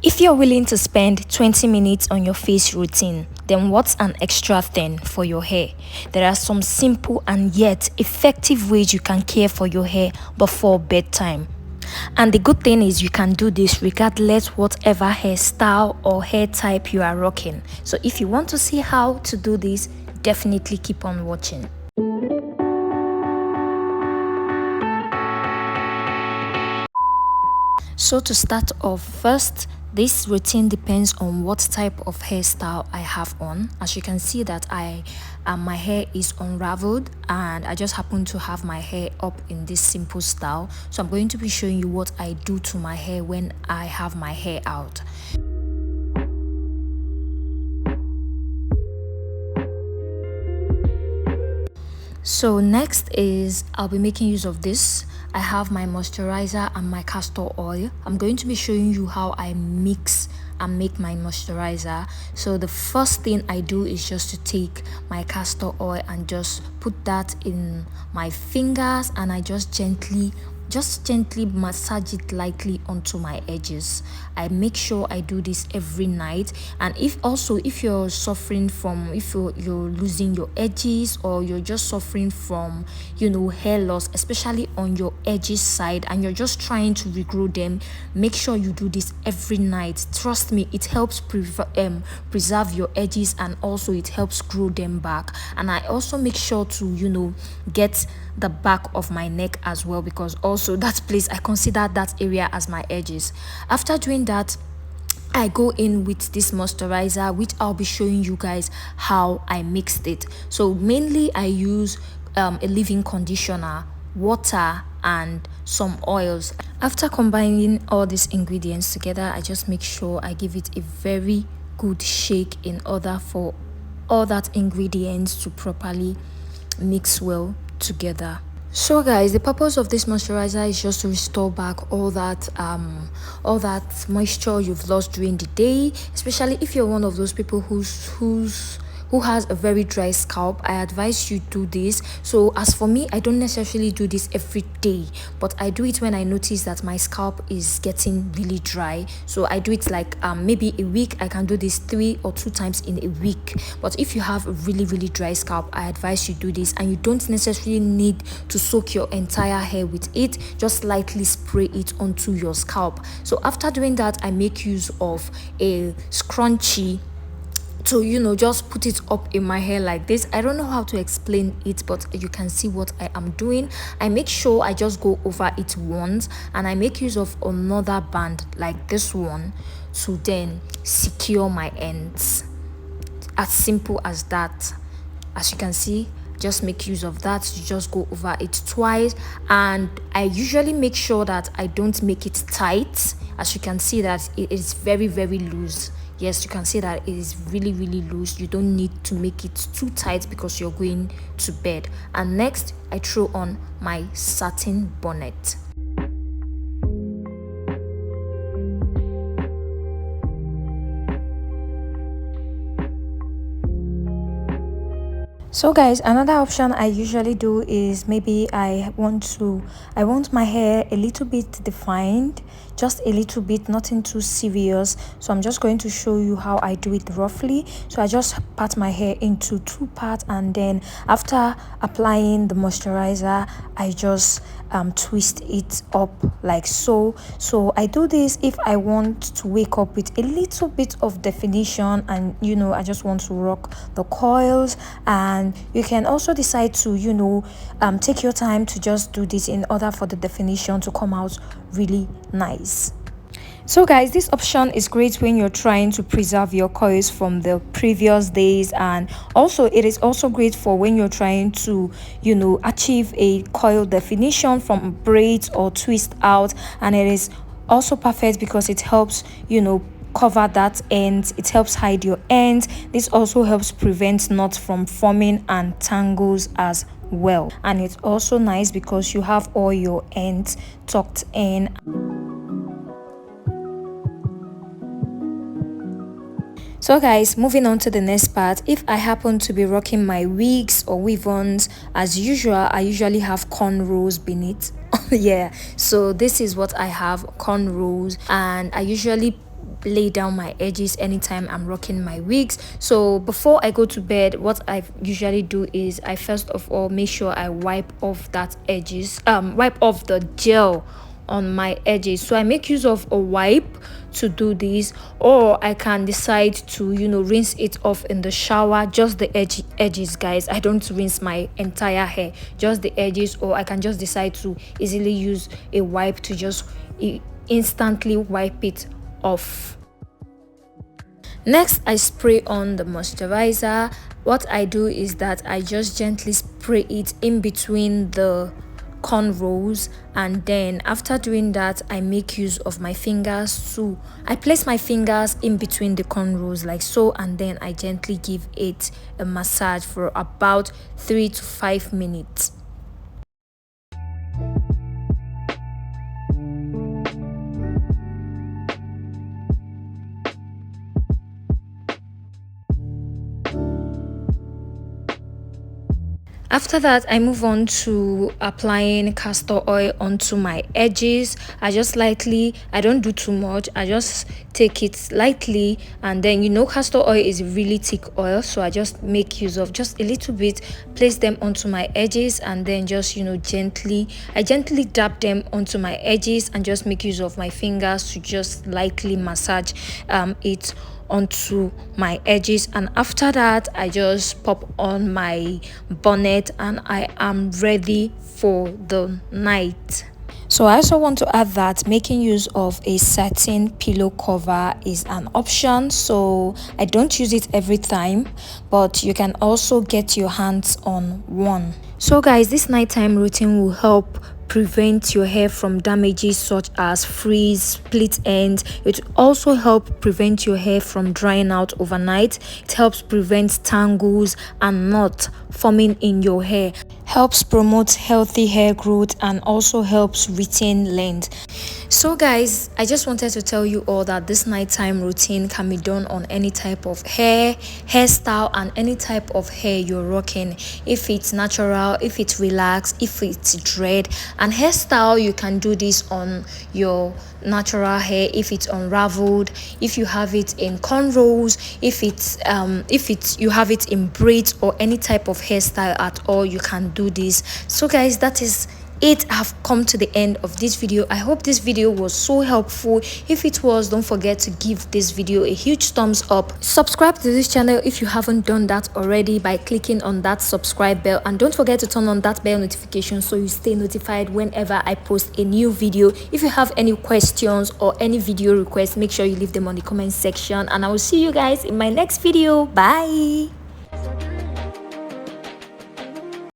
If you're willing to spend 20 minutes on your face routine, then what's an extra thing for your hair? There are some simple and yet effective ways you can care for your hair before bedtime. And the good thing is you can do this regardless whatever hairstyle or hair type you are rocking. So if you want to see how to do this, definitely keep on watching. So to start off, first, this routine depends on what type of hairstyle I have on. As you can see that my hair is unraveled and I just happen to have my hair up in this simple style. So I'm going to be showing you what I do to my hair when I have my hair out. So next is I'll be making use of this. I have my moisturizer and my castor oil. I'm going to be showing you how I mix and make my moisturizer. So the first thing I do is just to take my castor oil and just put that in my fingers, and I just gently massage it lightly onto my edges. I make sure I do this every night. And if you're suffering from, if you're losing your edges, or you're just suffering from hair loss, especially on your edges side, and you're just trying to regrow them, make sure you do this every night. Trust me, it helps preserve your edges, and also it helps grow them back. And I also make sure to get the back of my neck as well, because also that place, I consider that area as my edges. After doing that, I go in with this moisturizer, which I'll be showing you guys how I mixed it. So mainly I use a leave-in conditioner, water, and some oils. After combining all these ingredients together, I just make sure I give it a very good shake in order for all that ingredients to properly mix well together. So guys, the purpose of this moisturizer is just to restore back all that moisture you've lost during the day, especially if you're one of those people who has a very dry scalp. I advise you do this. So as for me, I don't necessarily do this every day, but I do it when I notice that my scalp is getting really dry. So I do it like maybe a week. I can do this 3 or 2 times in a week. But if you have a really dry scalp, I advise you do this, and you don't necessarily need to soak your entire hair with it. Just lightly spray it onto your scalp. So after doing that, I make use of a scrunchie to just put it up in my hair like this. I don't know how to explain it, but you can see what I am doing. I make sure I just go over it once, and I make use of another band like this one to then secure my ends. As simple as that. As you can see, just make use of that. You just go over it twice, and I usually make sure that I don't make it tight. As you can see that it is very loose. Yes, you can see that it is really loose. You don't need to make it too tight because you're going to bed. And next, I throw on my satin bonnet. So guys, another option I usually do is maybe I want my hair a little bit defined, just a little bit, nothing too serious. So I'm just going to show you how I do it roughly. So I just part my hair into 2 parts, and then after applying the moisturizer, I just twist it up like so. So I do this if I want to wake up with a little bit of definition, and I just want to rock the coils. And you can also decide to take your time to just do this in order for the definition to come out really nice. So guys, this option is great when you're trying to preserve your coils from the previous days, and also it is also great for when you're trying to achieve a coil definition from braids or twist out. And it is also perfect because it helps cover that end. It helps hide your ends. This also helps prevent knots from forming and tangles as well. And it's also nice because you have all your ends tucked in. So guys, moving on to the next part. If I happen to be rocking my wigs or weave-ons, as usual, I usually have cornrows beneath. Yeah, so this is what I have, cornrows, and I usually lay down my edges anytime I'm rocking my wigs. So before I go to bed, what I usually do is I first of all make sure I wipe off that edges, wipe off the gel on my edges. So I make use of a wipe to do this, or I can decide to, you know, rinse it off in the shower, just the edges guys. I don't rinse my entire hair, just the edges, or I can just decide to easily use a wipe to just instantly wipe it off. Next, I spray on the moisturizer. What I do is that I just gently spray it in between the cornrows, and then after doing that I make use of my fingers. So I place my fingers in between the cornrows like so, and then I gently give it a massage for about 3 to 5 minutes. After that, I move on to applying castor oil onto my edges. I just lightly, I don't do too much, I just take it lightly, and then, you know, castor oil is really thick oil, so I just make use of just a little bit, place them onto my edges, and then just, you know, gently dab them onto my edges, and just make use of my fingers to just lightly massage it onto my edges. And after that, I just pop on my bonnet and I am ready for the night. So I also want to add that making use of a satin pillow cover is an option. So I don't use it every time, but you can also get your hands on one. So guys, this nighttime routine will help prevent your hair from damages such as frizz, split ends. It also helps prevent your hair from drying out overnight. It helps prevent tangles and knots forming in your hair, helps promote healthy hair growth, and also helps retain length. So guys, I just wanted to tell you all that this nighttime routine can be done on any type of hair, hairstyle, and any type of hair you're rocking. If it's natural, if it's relaxed, if it's dread. And hairstyle, you can do this on your natural hair, if it's unraveled, if you have it in cornrows, if it's you have it in braids, or any type of hairstyle at all, you can do this. So guys, that is it. I've come to the end of this video. I hope this video was so helpful. If it was, don't forget to give this video a huge thumbs up. Subscribe to this channel if you haven't done that already by clicking on that subscribe bell, and don't forget to turn on that bell notification so you stay notified whenever I post a new video. If you have any questions or any video requests, make sure you leave them on the comment section, and I will see you guys in my next video. Bye.